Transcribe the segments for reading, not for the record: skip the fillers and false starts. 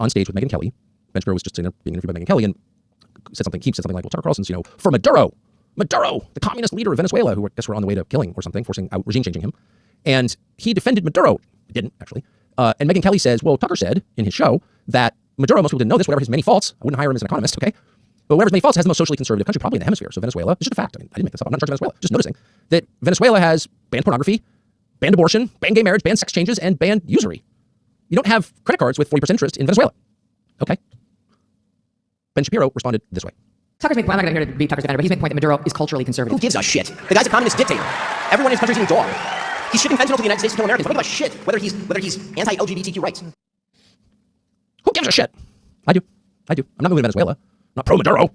on stage with Megyn Kelly. Ben Shapiro was just being interviewed by Megyn Kelly and said something like, well, Tucker Carlson's, for Maduro, the communist leader of Venezuela, who I guess we're on the way to killing or something, forcing out, regime changing him. And he defended Maduro. He didn't, actually. And Megyn Kelly says, well, Tucker said in his show that Maduro, most people didn't know this, whatever his many faults, I wouldn't hire him as an economist, okay? But whatever his many faults, has the most socially conservative country probably in the hemisphere. So Venezuela, it's just a fact. I didn't make this up. I'm not in charge of Venezuela. Just noticing that Venezuela has banned pornography, banned abortion, banned gay marriage, banned sex changes, and banned usury. You don't have credit cards with 40% interest in Venezuela. Okay. Ben Shapiro responded this way. Tucker's making, I'm not going to here to be Tucker's defender, but he's making the point that Maduro is culturally conservative. Who gives a shit? The guy's a communist dictator. Everyone in his country's eating dog. He's shipping fentanyl to the United States to kill Americans. What do I give a shit whether he's anti-LGBTQ rights? Who gives a shit? I do. I'm not moving to Venezuela. I'm not pro-Maduro.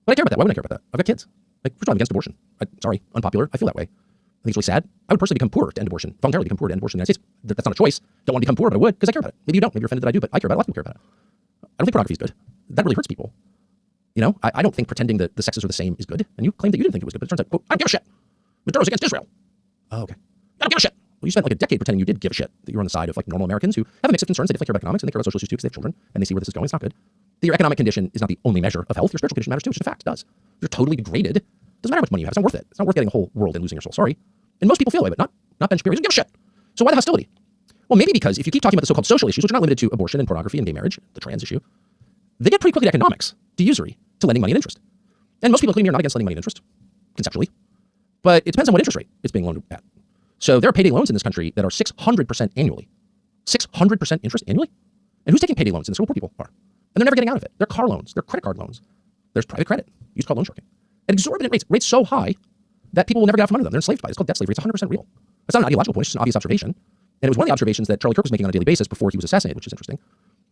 But I care about that. Why wouldn't I care about that? I've got kids. First of all, I'm against abortion. Sorry, unpopular. I feel that way. I think it's really sad. I would personally become poor to end abortion. Voluntarily become poor to end abortion in the United States. That's not a choice. Don't want to become poor, but I would because I care about it. Maybe you don't. Maybe you're offended that I do, but I care about it. A lot of people care about it. I don't think pornography is good. That really hurts people. I don't think pretending that the sexes are the same is good. And you claimed that you didn't think it was good, but it turns out, quote, I don't give a shit. Maduro's against Israel. Oh, okay. I don't give a shit. Well, you spent like a decade pretending you did give a shit, that you were on the side of like normal Americans who have a mix of concerns. They definitely care about economics and they care about social issues too because they have children and they see where this is going. It's not good. That your economic condition is not the only measure of health. Your spiritual condition matters too. It's just a fact. It does. If you're totally degraded, it doesn't matter how much money you have. It's not worth it. It's not worth getting a whole world and losing your soul. Sorry. And most people feel that way, but not Ben Shapiro. He doesn't give a shit. So why the hostility? Well, maybe because if you keep talking about the so-called social issues, which are not limited to abortion and pornography and gay marriage, the trans issue, they get pretty quickly to economics, to usury, to lending money and interest. And most people, including me, are not against lending money and interest, conceptually. But it depends on what interest rate it's being loaned at. So there are payday loans in this country that are 600% annually. 600% interest annually? And who's taking payday loans in this? Well, poor people are. And they're never getting out of it. They're car loans. They're credit card loans. There's private credit. Used car loan sharking. At exorbitant rates. Rates so high that people will never get out from under them. They're enslaved by it. It's called debt slavery. It's 100% real. It's not an ideological point. It's just an obvious observation. And it was one of the observations that Charlie Kirk was making on a daily basis before he was assassinated, which is interesting.